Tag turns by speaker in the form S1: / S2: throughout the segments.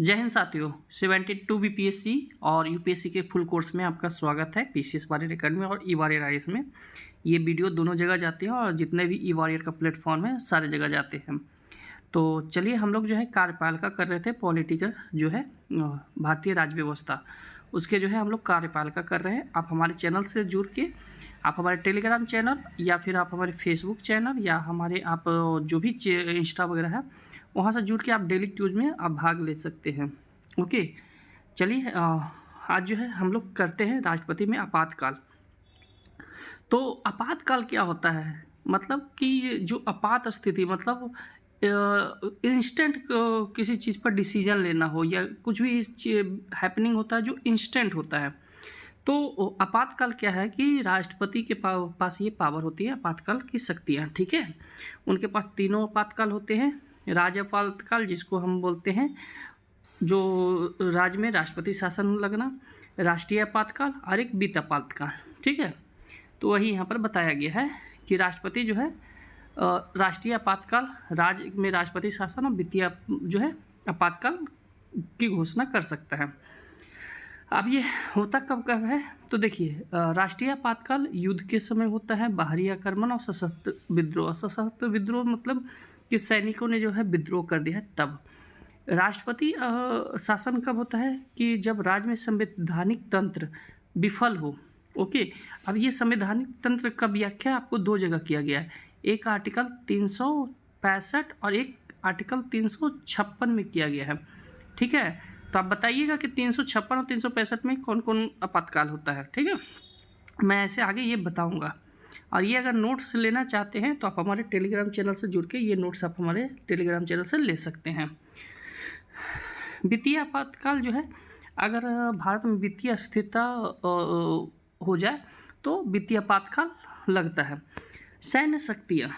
S1: जय हिंद साथियों। 72 बीपीएससी और यूपीएससी के फुल कोर्स में आपका स्वागत है। पीसीएस वॉरियर अकेडमी और ई वॉरियर आईएएस में ये वीडियो दोनों जगह जाते हैं और जितने भी ई वॉरियर का प्लेटफॉर्म है सारे जगह जाते हैं। तो चलिए हम लोग जो है कार्यपालिका कर रहे थे, पॉलिटिकल जो है भारतीय राज्य व्यवस्था, उसके जो है हम लोग कार्यपालिका कर रहे हैं। आप हमारे चैनल से जुड़ के आप हमारे टेलीग्राम चैनल या फिर आप हमारे फेसबुक चैनल या हमारे आप जो भी इंस्टा वगैरह है वहाँ से जुड़ के आप डेली क्यूज में आप भाग ले सकते हैं। ओके, चलिए आज जो है हम लोग करते हैं राष्ट्रपति में आपातकाल। तो आपातकाल क्या होता है? मतलब कि जो आपात स्थिति मतलब इंस्टेंट किसी चीज़ पर डिसीजन लेना हो या कुछ भी हैपनिंग होता है जो इंस्टेंट होता है। तो आपातकाल क्या है कि राष्ट्रपति के पास ये पावर होती है, आपातकाल की शक्तियाँ, ठीक है। उनके पास तीनों आपातकाल होते हैं। राज्य आपातकाल जिसको हम बोलते हैं जो राज्य में राष्ट्रपति शासन लगना, राष्ट्रीय आपातकाल और एक वित्त आपातकाल, ठीक है। तो वही यहाँ पर बताया गया है कि राष्ट्रपति जो है राष्ट्रीय आपातकाल, राज्य में राष्ट्रपति शासन और वित्तीय जो है आपातकाल की घोषणा कर सकता है। अब ये होता कब कब है? तो देखिए, राष्ट्रीय आपातकाल युद्ध के समय होता है, बाहरी आक्रमण और सशस्त्र विद्रोह। सशस्त्र विद्रोह मतलब कि सैनिकों ने जो है विद्रोह कर दिया है तब। राष्ट्रपति शासन कब होता है? कि जब राज्य में संवैधानिक तंत्र विफल हो। ओके, अब ये संवैधानिक तंत्र का व्याख्या आपको दो जगह किया गया है, एक आर्टिकल 365 और एक आर्टिकल 356 में किया गया है, ठीक है। तो आप बताइएगा कि 356 और 365 में कौन कौन आपातकाल होता है, ठीक है। मैं ऐसे आगे ये बताऊंगा। और ये अगर नोट्स लेना चाहते हैं तो आप हमारे टेलीग्राम चैनल से जुड़ के ये नोट्स आप हमारे टेलीग्राम चैनल से ले सकते हैं। वित्तीय आपातकाल जो है, अगर भारत में वित्तीय अस्थिरता हो जाए तो वित्तीय आपातकाल लगता है। सैन्य शक्तियाँ,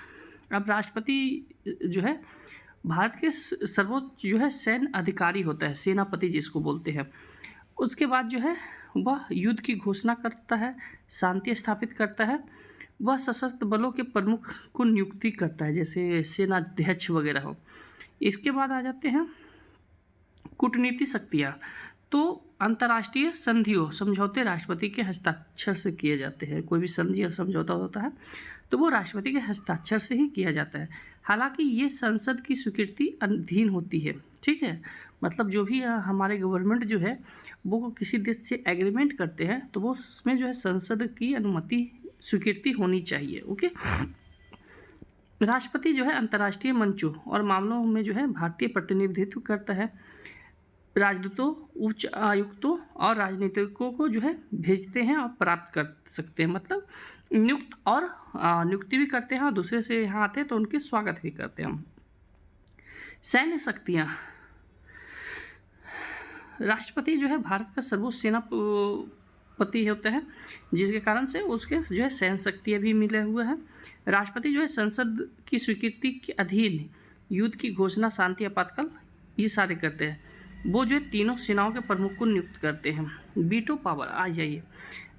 S1: अब राष्ट्रपति जो है भारत के सर्वोच्च जो है सैन्य अधिकारी होता है, सेनापति जिसको बोलते हैं। उसके बाद जो है वह युद्ध की घोषणा करता है, शांति स्थापित करता है, वह सशस्त्र बलों के प्रमुख को नियुक्ति करता है जैसे सेनाध्यक्ष वगैरह हो। इसके बाद आ जाते हैं कूटनीति शक्तियाँ। तो अंतर्राष्ट्रीय संधियों समझौते राष्ट्रपति के हस्ताक्षर से किए जाते हैं। कोई भी संधि या समझौता होता है तो वो राष्ट्रपति के हस्ताक्षर से ही किया जाता है। हालांकि ये संसद की स्वीकृति अधीन होती है, ठीक है। मतलब जो भी हमारे गवर्नमेंट जो है वो किसी देश से एग्रीमेंट करते हैं तो वो उसमें जो है संसद की अनुमति स्वीकृति होनी चाहिए। ओके, राष्ट्रपति जो है अंतर्राष्ट्रीय मंचों और मामलों में जो है भारतीय प्रतिनिधित्व करता है। राजदूतों, उच्च आयुक्तों और राजनीतिकों को जो है भेजते हैं और प्राप्त कर सकते हैं, मतलब नियुक्त और नियुक्ति भी करते हैं और दूसरे से यहाँ आते हैं तो उनके स्वागत भी करते हैं हम। सैन्य शक्तियाँ, राष्ट्रपति जो है भारत का सर्वोच्च सेनापति होता है जिसके कारण से उसके जो है सैन्य शक्तियाँ भी मिले हुए हैं। राष्ट्रपति जो है संसद की स्वीकृति के अधीन युद्ध की घोषणा, शांति, आपातकाल ये सारे करते हैं। वो जो है तीनों सेनाओं के प्रमुख को नियुक्त करते हैं। वीटो पावर, आ जाइए,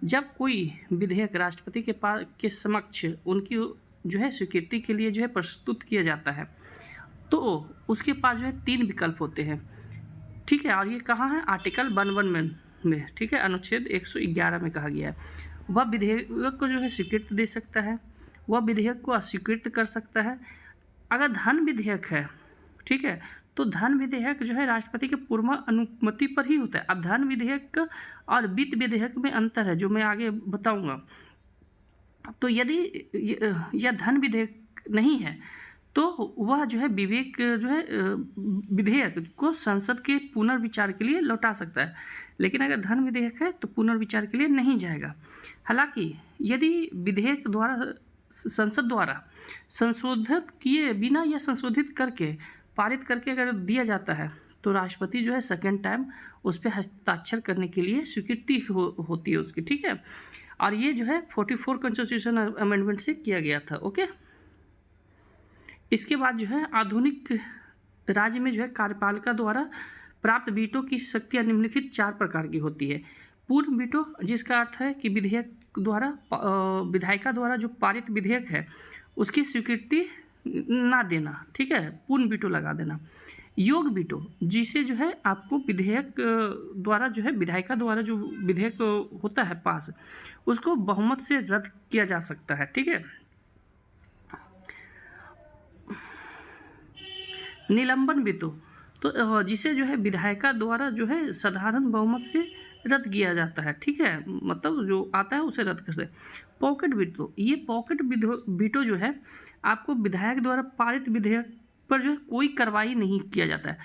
S1: जब कोई विधेयक राष्ट्रपति के समक्ष उनकी जो है स्वीकृति के लिए जो है प्रस्तुत किया जाता है तो उसके पास जो है 3 विकल्प होते हैं, ठीक है। और ये कहाँ है? आर्टिकल 11 में, ठीक है, अनुच्छेद 111 में कहा गया है। वह विधेयक को जो है स्वीकृति दे सकता है, वह विधेयक को अस्वीकृत कर सकता है। अगर धन विधेयक है, ठीक है, तो धन विधेयक जो है राष्ट्रपति के पूर्व अनुमति पर ही होता है। अब धन विधेयक और वित्त विधेयक में अंतर है जो मैं आगे बताऊंगा। तो यदि यह धन विधेयक नहीं है तो वह जो है विवेक जो है विधेयक को संसद के पुनर्विचार के लिए लौटा सकता है, लेकिन अगर धन विधेयक है तो पुनर्विचार के लिए नहीं जाएगा। हालांकि यदि विधेयक द्वारा संसद द्वारा संशोधित किए बिना या संशोधित करके पारित करके अगर दिया जाता है तो राष्ट्रपति जो है सेकेंड टाइम उस पर हस्ताक्षर करने के लिए स्वीकृति होती है उसकी, ठीक है। और ये जो है 44 कॉन्स्टिट्यूशन अमेंडमेंट से किया गया था। ओके, इसके बाद जो है आधुनिक राज्य में जो है कार्यपालिका द्वारा प्राप्त वीटो की शक्तियाँ निम्नलिखित 4 प्रकार की होती है। पूर्ण वीटो, जिसका अर्थ है कि विधेयक द्वारा विधायिका द्वारा जो पारित विधेयक है उसकी स्वीकृति ना देना, ठीक है, पूर्ण वीटो लगा देना। योग वीटो, जिसे जो है आपको विधेयक द्वारा जो है विधायिका द्वारा जो विधेयक होता है पास, उसको बहुमत से रद्द किया जा सकता है। ठीक है। निलंबन वीटो, तो जिसे जो है विधायिका द्वारा जो है साधारण बहुमत से रद्द किया जाता है। ठीक है, मतलब जो आता है उसे रद्द कर सकते। पॉकेट वीटो, ये पॉकेट वीटो जो है आपको विधायक द्वारा पारित विधेयक पर जो है कोई कार्रवाई नहीं किया जाता है,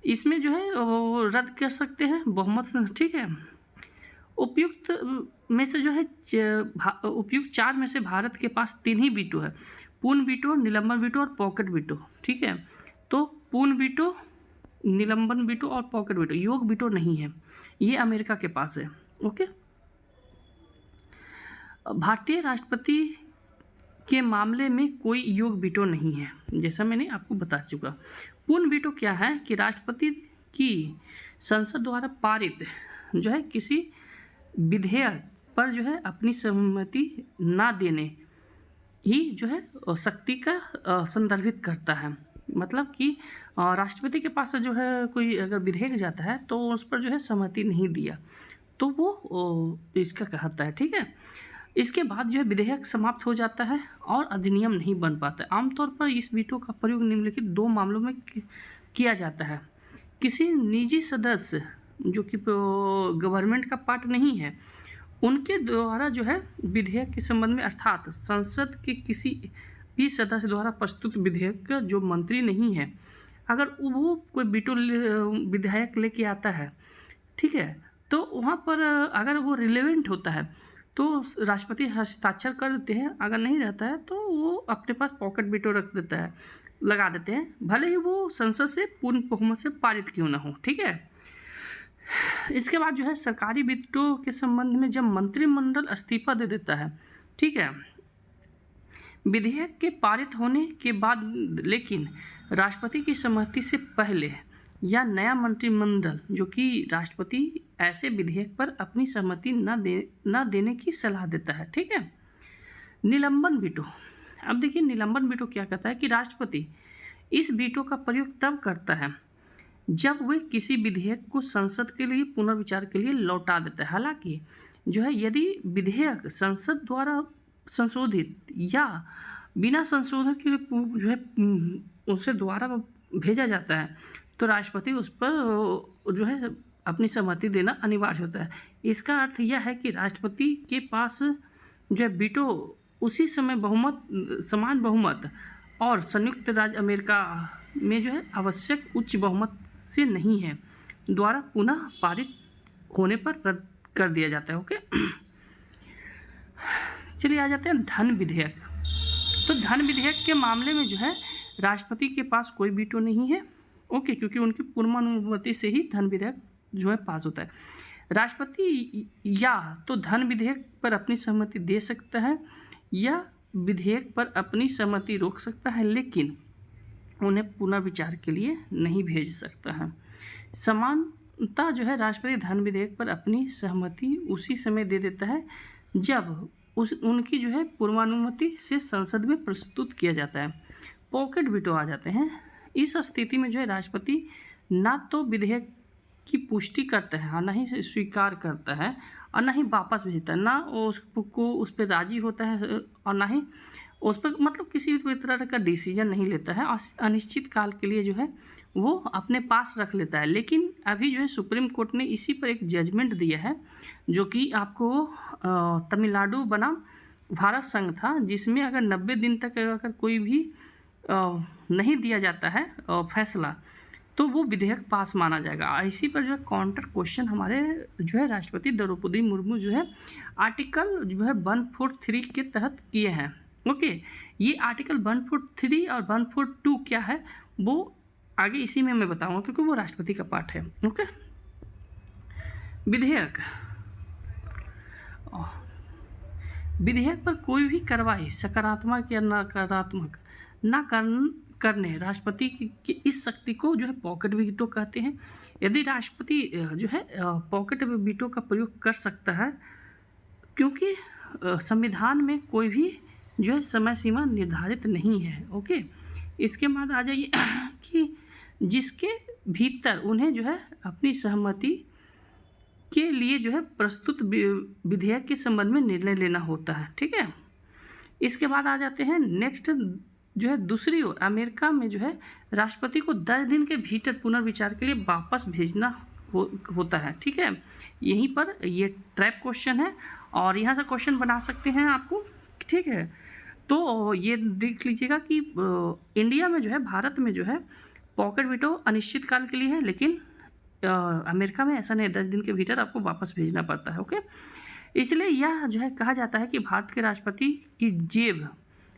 S1: इसमें जो है वो रद्द कर सकते हैं बहुमत से। ठीक है। उपयुक्त में से जो है उपयुक्त 4 में से भारत के पास 3 ही वीटो है, पूर्ण वीटो, निलंबन वीटो और पॉकेट वीटो। ठीक है, तो पूर्ण वीटो, निलंबन वीटो और पॉकेट वीटो, योग वीटो नहीं है, ये अमेरिका के पास है। ओके। भारतीय राष्ट्रपति के मामले में कोई योग वीटो नहीं है, जैसा मैंने आपको बता चुका। पूर्ण वीटो क्या है कि राष्ट्रपति की संसद द्वारा पारित जो है किसी विधेयक पर जो है अपनी सहमति ना देने ही जो है शक्ति का संदर्भित करता है। मतलब कि राष्ट्रपति के पास जो है कोई अगर विधेयक जाता है तो उस पर जो है सहमति नहीं दिया तो वो इसका कहता है। ठीक है। इसके बाद जो है विधेयक समाप्त हो जाता है और अधिनियम नहीं बन पाता है। आमतौर पर इस वीटो का प्रयोग निम्नलिखित 2 मामलों में किया जाता है। किसी निजी सदस्य जो कि गवर्नमेंट का पार्ट नहीं है, उनके द्वारा जो है विधेयक के संबंध में, अर्थात संसद के किसी भी सदस्य द्वारा प्रस्तुत विधेयक का जो मंत्री नहीं है, अगर वो कोई वीटो विधेयक लेके आता है, ठीक है, तो वहाँ पर अगर वो रिलेवेंट होता है तो राष्ट्रपति हस्ताक्षर कर देते हैं, अगर नहीं रहता है तो वो अपने पास पॉकेट वीटो रख देता है, लगा देते हैं, भले ही वो संसद से पूर्ण बहुमत से पारित क्यों ना हो। ठीक है। इसके बाद जो है सरकारी वीटो के संबंध में जब मंत्रिमंडल इस्तीफा दे देता है, ठीक है, विधेयक के पारित होने के बाद, लेकिन राष्ट्रपति की सहमति से पहले या नया मंत्रिमंडल जो कि राष्ट्रपति ऐसे विधेयक पर अपनी सहमति न देने की सलाह देता है। ठीक है। निलंबन वीटो, अब देखिए निलंबन वीटो क्या कहता है कि राष्ट्रपति इस वीटो का प्रयोग तब करता है जब वे किसी विधेयक को संसद के लिए पुनर्विचार के लिए लौटा देता है। हालांकि जो है यदि विधेयक संसद द्वारा संशोधित या बिना संशोधन के जो है उसे द्वारा भेजा जाता है तो राष्ट्रपति उस पर जो है अपनी सहमति देना अनिवार्य होता है। इसका अर्थ यह है कि राष्ट्रपति के पास जो है वीटो उसी समय समान बहुमत और संयुक्त राज्य अमेरिका में जो है आवश्यक उच्च बहुमत से नहीं है द्वारा पुनः पारित होने पर रद्द कर दिया जाता है। ओके। चलिए आ जाते हैं धन विधेयक। तो धन विधेयक के मामले में जो है राष्ट्रपति के पास कोई वीटो नहीं है। ओके, क्योंकि उनकी पूर्वानुमति से ही धन विधेयक जो है पास होता है। राष्ट्रपति या तो धन विधेयक पर अपनी सहमति दे सकता है या विधेयक पर अपनी सहमति रोक सकता है, लेकिन उन्हें पुनर्विचार के लिए नहीं भेज सकता है। समानता जो है राष्ट्रपति धन विधेयक पर अपनी सहमति उसी समय दे देता है जब उनकी जो है पूर्वानुमति से संसद में प्रस्तुत किया जाता है। पॉकेट वीटो आ जाते हैं। इस स्थिति में जो है राष्ट्रपति ना तो विधेयक की पुष्टि करता है और ना ही स्वीकार करता है और ना ही वापस भेजता है, ना उसको उस पर राजी होता है और ना ही उस पर मतलब किसी भी तरह का डिसीजन नहीं लेता है और अनिश्चित काल के लिए जो है वो अपने पास रख लेता है। लेकिन अभी जो है सुप्रीम कोर्ट ने इसी पर एक जजमेंट दिया है जो कि आपको तमिलनाडु बनाम भारत संघ था, जिसमें अगर 90 दिन तक अगर कोई भी नहीं दिया जाता है फैसला तो वो विधेयक पास माना जाएगा। इसी पर जो है काउंटर क्वेश्चन हमारे जो है राष्ट्रपति द्रौपदी मुर्मू जो है आर्टिकल जो है 143 के तहत किए हैं। ओके, ये आर्टिकल 143 और 142 क्या है वो आगे इसी में मैं बताऊंगा क्योंकि वो राष्ट्रपति का पार्ट है। ओके, विधेयक पर कोई भी कार्रवाई सकारात्मक या नकारात्मक ना करने राष्ट्रपति की इस शक्ति को जो है पॉकेट वीटो कहते हैं। यदि राष्ट्रपति जो है पॉकेट वीटो का प्रयोग कर सकता है क्योंकि संविधान में कोई भी जो है समय सीमा निर्धारित नहीं है। ओके, इसके बाद आ जाइए कि जिसके भीतर उन्हें जो है अपनी सहमति के लिए जो है प्रस्तुत विधेयक के संबंध में निर्णय लेना होता है। ठीक है, इसके बाद आ जाते हैं नेक्स्ट जो है दूसरी ओर अमेरिका में जो है राष्ट्रपति को 10 दिन के भीतर पुनर्विचार के लिए वापस भेजना होता है। ठीक है, यहीं पर ये ट्रैप क्वेश्चन है और यहाँ से क्वेश्चन बना सकते हैं आपको। ठीक है, तो ये देख लीजिएगा कि इंडिया में जो है, भारत में जो है पॉकेट वीटो अनिश्चित काल के लिए है, लेकिन अमेरिका में ऐसा नहीं, 10 दिन के भीतर आपको वापस भेजना पड़ता है। ओके, इसलिए यह जो है कहा जाता है कि भारत के राष्ट्रपति की जेब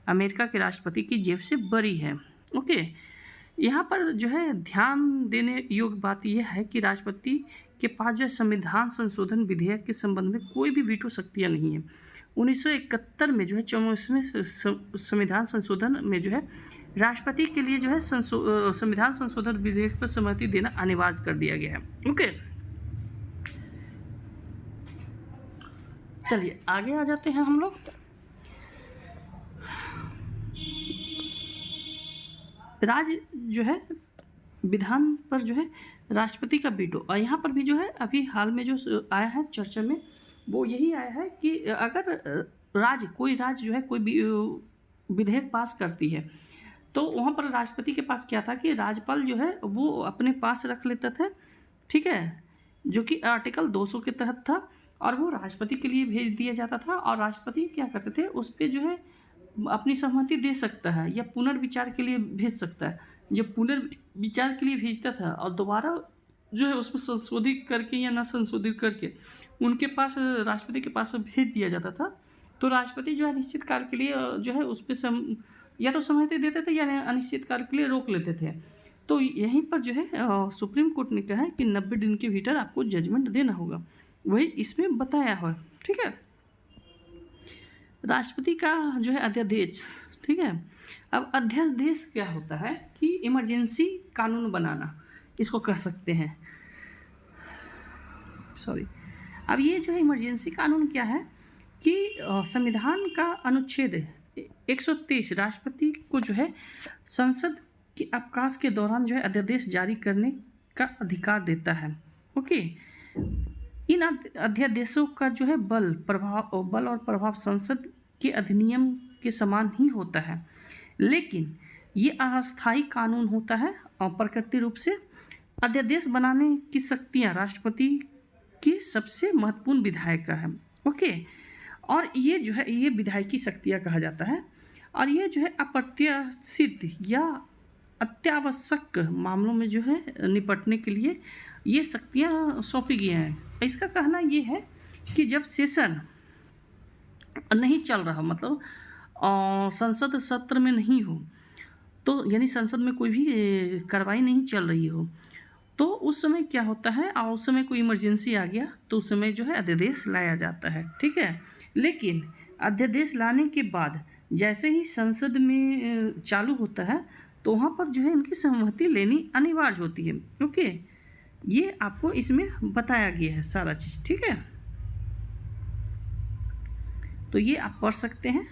S1: अमेरिका के राष्ट्रपति की जेब से बड़ी है। ओके, यहाँ पर जो है ध्यान देने योग्य बात यह है कि राष्ट्रपति के पास जो है संविधान संशोधन विधेयक के संबंध में कोई भी वीटो शक्तियाँ नहीं है। 1971 में जो है 44वें संविधान संशोधन में जो है राष्ट्रपति के लिए जो है संविधान संशोधन विधेयक पर सहमति देना अनिवार्य कर दिया गया है। ओके, चलिए आगे आ जाते हैं हम लोग। राज्य जो है विधान पर जो है राष्ट्रपति का वीटो, और यहाँ पर भी जो है अभी हाल में जो आया है चर्चा में वो यही आया है कि अगर कोई राज्य जो है कोई विधेयक पास करती है तो वहाँ पर राष्ट्रपति के पास क्या था कि राज्यपाल जो है वो अपने पास रख लेता था। ठीक है, जो कि आर्टिकल 200 के तहत था, और वो राष्ट्रपति के लिए भेज दिया जाता था और राष्ट्रपति क्या करते थे उस पर जो है अपनी सहमति दे सकता है या पुनर्विचार के लिए भेज सकता है। जब पुनर्विचार के लिए भेजता था और दोबारा जो है उसमें संशोधित करके या ना संशोधित करके उनके पास राष्ट्रपति के पास भेज दिया जाता था, तो राष्ट्रपति जो है अनिश्चित काल के लिए जो है उस पर या तो सहमति देते थे या अनिश्चित काल के लिए रोक लेते थे। तो यहीं पर जो है सुप्रीम कोर्ट ने कहा है कि 90 दिन के भीतर आपको जजमेंट देना होगा, वही इसमें बताया हुआ। ठीक है, राष्ट्रपति का जो है अध्यादेश। ठीक है, अब अध्यादेश क्या होता है कि इमरजेंसी कानून बनाना इसको कह सकते हैं। सॉरी, अब ये जो है इमरजेंसी कानून क्या है कि संविधान का अनुच्छेद 123 राष्ट्रपति को जो है संसद के अवकाश के दौरान जो है अध्यादेश जारी करने का अधिकार देता है। ओके, इन अध्यादेशों का जो है बल और प्रभाव संसद के अधिनियम के समान ही होता है, लेकिन ये अस्थायी कानून होता है और प्रकृति रूप से अध्यादेश बनाने की शक्तियाँ राष्ट्रपति की सबसे महत्वपूर्ण विधायक का है। ओके, और ये जो है ये विधायकी शक्तियाँ कहा जाता है, और ये जो है अप्रत्याशित या अत्यावश्यक मामलों में जो है निपटने के लिए ये शक्तियाँ सौंपी गई हैं। इसका कहना ये है कि जब सेशन नहीं चल रहा, मतलब संसद सत्र में नहीं हो, तो यानी संसद में कोई भी कार्रवाई नहीं चल रही हो, तो उस समय क्या होता है, और उस समय कोई इमरजेंसी आ गया तो उस समय जो है अध्यादेश लाया जाता है। ठीक है, लेकिन अध्यादेश लाने के बाद जैसे ही संसद में चालू होता है तो वहाँ पर जो है इनकी सहमति लेनी अनिवार्य होती है। ओके, ये आपको इसमें बताया गया है सारा चीज़। ठीक है, तो ये आप पढ़ सकते हैं।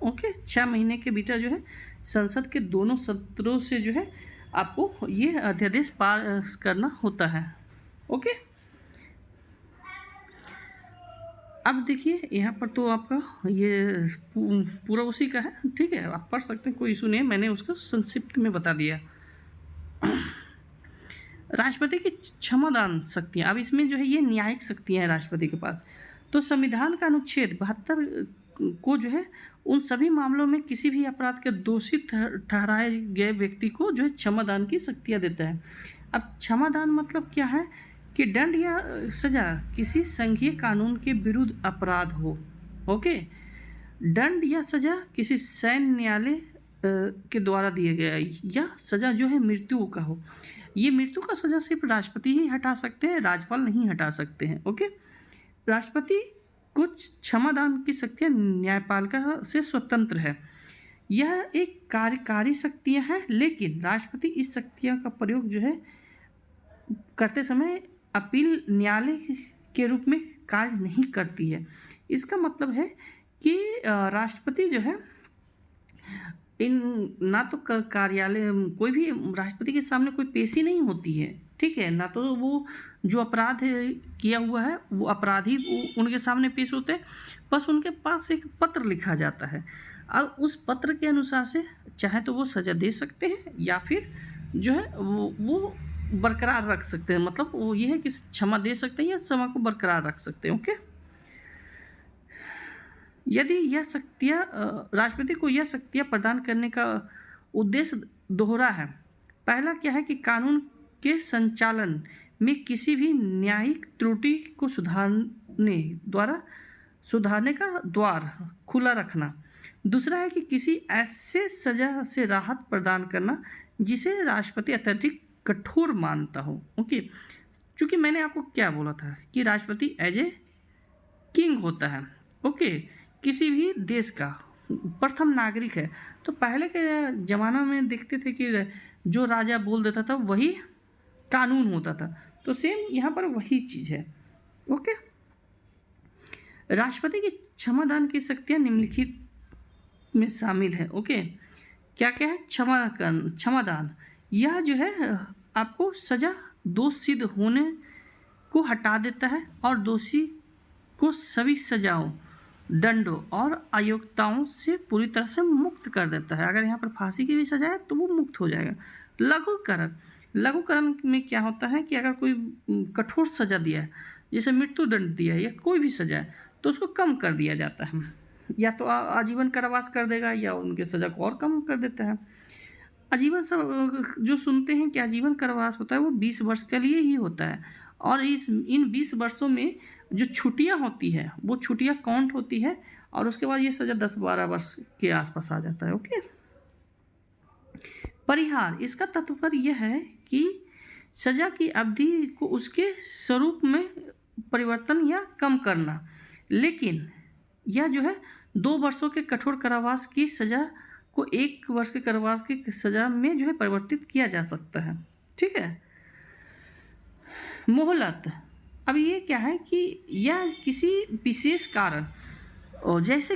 S1: ओके, 6 महीने के भीतर जो है संसद के दोनों सत्रों से जो है आपको ये अध्यादेश पास करना होता है। ओके, अब देखिए यहाँ पर तो आपका ये पूरा उसी का है। ठीक है, आप पढ़ सकते हैं, कोई इशू नहीं है, मैंने उसको संक्षिप्त में बता दिया। राष्ट्रपति की क्षमादान शक्तियाँ, अब इसमें जो है ये न्यायिक शक्तियाँ हैं राष्ट्रपति के पास। तो संविधान का अनुच्छेद 72 को जो है उन सभी मामलों में किसी भी अपराध के दोषी ठहराए गए व्यक्ति को जो है क्षमादान की शक्तियाँ देता है। अब क्षमादान मतलब क्या है कि दंड या सजा किसी संघीय कानून के विरुद्ध अपराध हो। ओके, दंड या सजा किसी सैन्य न्यायालय के द्वारा दिए गया, या सजा जो है मृत्यु का हो। ये मृत्यु का सजा सिर्फ राष्ट्रपति ही हटा सकते हैं, राज्यपाल नहीं हटा सकते हैं। ओके, राष्ट्रपति कुछ क्षमादान की शक्तियाँ न्यायपालिका से स्वतंत्र है। यह एक कार्यकारी शक्तियाँ हैं, लेकिन राष्ट्रपति इस शक्तियाँ का प्रयोग जो है करते समय अपील न्यायालय के रूप में कार्य नहीं करती है। इसका मतलब है कि राष्ट्रपति जो है इन ना तो कार्यालय कोई भी राष्ट्रपति के सामने कोई पेशी नहीं होती है, ठीक है? ना तो वो जो अपराध किया हुआ है वो अपराधी उनके सामने पेश होते हैं, बस उनके पास एक पत्र लिखा जाता है। अब उस पत्र के अनुसार से चाहे तो वो सज़ा दे सकते हैं या फिर जो है वो बरकरार रख सकते हैं, मतलब वो ये है कि क्षमा दे सकते हैं या क्षमा को बरकरार रख सकते हैं। ओके, यदि यह शक्तियाँ राष्ट्रपति को यह शक्तियाँ प्रदान करने का उद्देश्य दोहरा है। पहला क्या है कि कानून के संचालन में किसी भी न्यायिक त्रुटि को सुधारने का द्वार खुला रखना। दूसरा है कि किसी ऐसे सजा से राहत प्रदान करना जिसे राष्ट्रपति अत्यधिक कठोर मानता हो। ओके, क्योंकि मैंने आपको क्या बोला था कि राष्ट्रपति एज ए किंग होता है। ओके, किसी भी देश का प्रथम नागरिक है। तो पहले के ज़माना में देखते थे कि जो राजा बोल देता था वही कानून होता था, तो सेम यहाँ पर वही चीज़ है। ओके, राष्ट्रपति की क्षमादान की शक्तियाँ निम्नलिखित में शामिल है। ओके, क्या क्या है? क्षमादान, यह जो है आपको सजा दोष सिद्ध होने को हटा देता है और दोषी को सभी सजाओं, दंडों और अयोग्यताओं से पूरी तरह से मुक्त कर देता है। अगर यहाँ पर फांसी की भी सजा है तो वो मुक्त हो जाएगा। लघुकरण में क्या होता है कि अगर कोई कठोर सजा दिया है, जैसे मृत्यु दंड दिया है या कोई भी सजा है, तो उसको कम कर दिया जाता है, या तो आजीवन कारावास कर देगा या उनके सजा को और कम कर देता है। आजीवन जो सुनते हैं कि आजीवन कारावास होता है वो 20 वर्ष के लिए ही होता है, और इन 20 वर्षों में जो छुट्टियां होती है वो छुट्टियां काउंट होती है, और उसके बाद ये सज़ा 10-12 वर्ष के आसपास आ जाता है। ओके, परिहार, इसका तात्पर्य यह है कि सजा की अवधि को उसके स्वरूप में परिवर्तन या कम करना, लेकिन यह जो है 2 वर्षों के कठोर कारावास की सजा को 1 वर्ष के कारावास की सजा में जो है परिवर्तित किया जा सकता है। ठीक है। मोहलत, अब ये क्या है कि यह किसी विशेष कारण और जैसा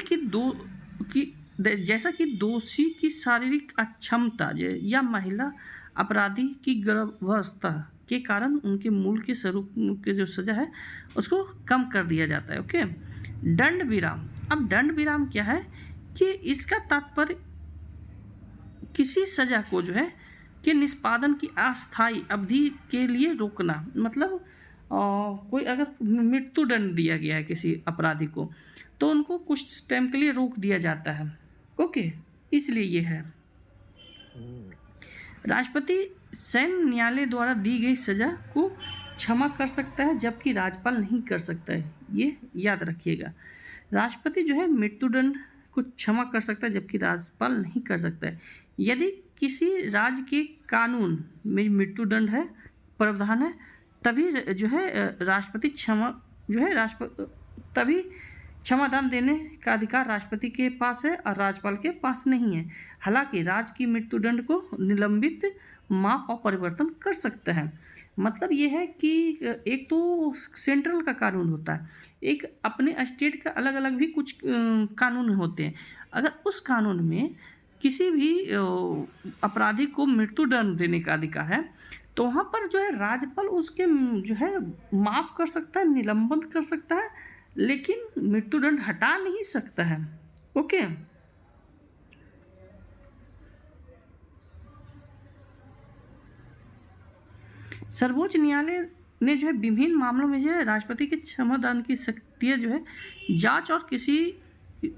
S1: कि दोषी की शारीरिक अक्षमता या महिला अपराधी की गर्भावस्था के कारण उनके मूल के स्वरूप के जो सजा है उसको कम कर दिया जाता है। ओके, दंड विराम, अब दंड विराम क्या है कि इसका तात्पर्य किसी सजा को जो है कि निष्पादन की अस्थायी अवधि के लिए रोकना, मतलब कोई अगर मृत्यु दंड दिया गया है किसी अपराधी को तो उनको कुछ टाइम के लिए रोक दिया जाता है। ओके, इसलिए ये है। राष्ट्रपति सैन्य न्यायालय द्वारा दी गई सजा को क्षमा कर सकता है जबकि राज्यपाल नहीं कर सकता है, ये याद रखिएगा। राष्ट्रपति जो है मृत्युदंड को क्षमा कर सकता है जबकि राज्यपाल नहीं कर सकता है। यदि किसी राज्य के कानून में मृत्युदंड है प्रावधान है तभी जो है राष्ट्रपति तभी क्षमादान देने का अधिकार राष्ट्रपति के पास है और राज्यपाल के पास नहीं है। हालांकि राज्य की मृत्युदंड को निलंबित, माफ और परिवर्तन कर सकता है। मतलब ये है कि एक तो सेंट्रल का कानून होता है, एक अपने स्टेट का अलग अलग भी कुछ कानून होते हैं। अगर उस कानून में किसी भी अपराधी को मृत्युदंड देने का अधिकार है तो वहाँ पर जो है राज्यपाल उसके जो है माफ़ कर सकता है, निलंबन कर सकता है, लेकिन मृत्युदंड हटा नहीं सकता है। ओके, सर्वोच्च न्यायालय ने जो है विभिन्न मामलों में जो है राष्ट्रपति के क्षमादान की शक्तियाँ जो है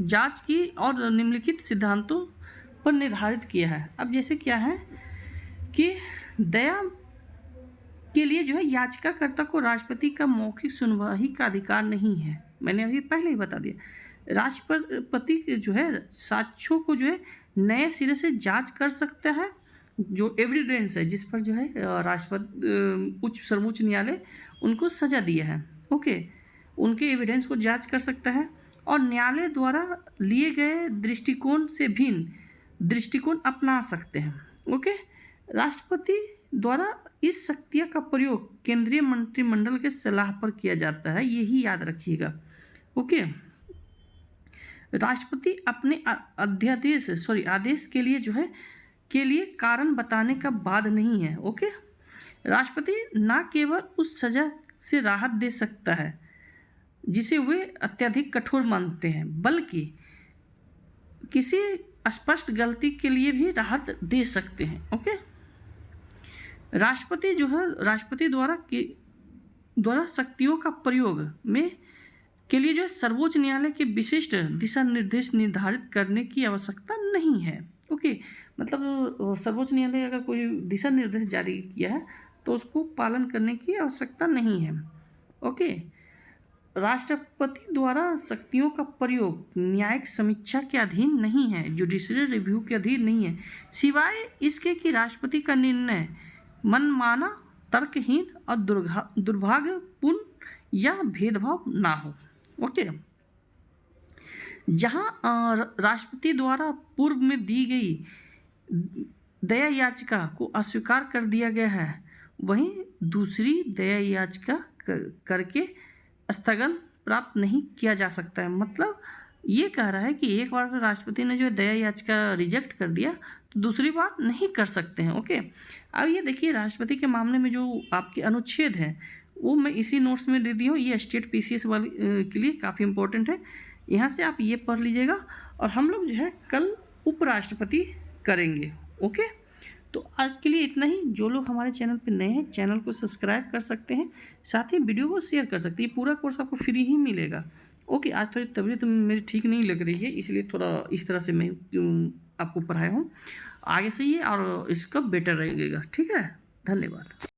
S1: जांच की और निम्नलिखित सिद्धांतों पर निर्धारित किया है। अब जैसे क्या है कि दया के लिए जो है याचिकाकर्ता को राष्ट्रपति का मौखिक सुनवाई का अधिकार नहीं है। मैंने अभी पहले ही बता दिया। राष्ट्रपति जो है साक्ष्यों को जो है नए सिरे से जांच कर सकता है, जो एविडेंस है जिस पर जो है सर्वोच्च न्यायालय उनको सजा दिया है। ओके, उनके एविडेंस को जांच कर सकता है और न्यायालय द्वारा लिए गए दृष्टिकोण से भिन्न दृष्टिकोण अपना सकते हैं। ओके, राष्ट्रपति द्वारा इस शक्तियाँ का प्रयोग केंद्रीय मंत्रिमंडल के सलाह पर किया जाता है, यही याद रखिएगा। ओके, राष्ट्रपति अपने आदेश के लिए जो है के लिए कारण बताने का बाद नहीं है। ओके, राष्ट्रपति ना केवल उस सजा से राहत दे सकता है जिसे वे अत्यधिक कठोर मानते हैं, बल्कि किसी स्पष्ट गलती के लिए भी राहत दे सकते हैं। ओके, राष्ट्रपति जो है राष्ट्रपति द्वारा शक्तियों का प्रयोग में के लिए जो है सर्वोच्च न्यायालय के विशिष्ट दिशा निर्देश निर्धारित करने की आवश्यकता नहीं है। ओके, मतलब सर्वोच्च न्यायालय अगर कोई दिशा निर्देश जारी किया है तो उसको पालन करने की आवश्यकता नहीं है। ओके, राष्ट्रपति द्वारा शक्तियों का प्रयोग न्यायिक समीक्षा के अधीन नहीं है, जुडिशियल रिव्यू के अधीन नहीं है, सिवाय इसके कि राष्ट्रपति का निर्णय मनमाना, तर्कहीन और दुर्भाग्यपूर्ण या भेदभाव ना हो। ओके, जहां राष्ट्रपति द्वारा पूर्व में दी गई दया याचिका को अस्वीकार कर दिया गया है, वहीं दूसरी दया याचिका करके स्थगन प्राप्त नहीं किया जा सकता है। मतलब ये कह रहा है कि एक बार राष्ट्रपति ने जो दया याचिका रिजेक्ट कर दिया तो दूसरी बार नहीं कर सकते हैं। ओके, अब ये देखिए राष्ट्रपति के मामले में जो आपके अनुच्छेद हैं वो मैं इसी नोट्स में दे दी हूँ। ये स्टेट पीसीएस वाले के लिए काफ़ी इंपॉर्टेंट है, यहाँ से आप ये पढ़ लीजिएगा। और हम लोग जो है कल उपराष्ट्रपति करेंगे। ओके, तो आज के लिए इतना ही। जो लोग हमारे चैनल पे नए हैं चैनल को सब्सक्राइब कर सकते हैं, साथ ही वीडियो को शेयर कर सकते हैं। ये पूरा कोर्स आपको फ्री ही मिलेगा। ओके, आज थोड़ी तबीयत मेरी ठीक नहीं लग रही है, इसलिए थोड़ा इस तरह से मैं आपको पढ़ाया हूँ। आगे से ये और इसका बेटर रहेगा। ठीक है, धन्यवाद।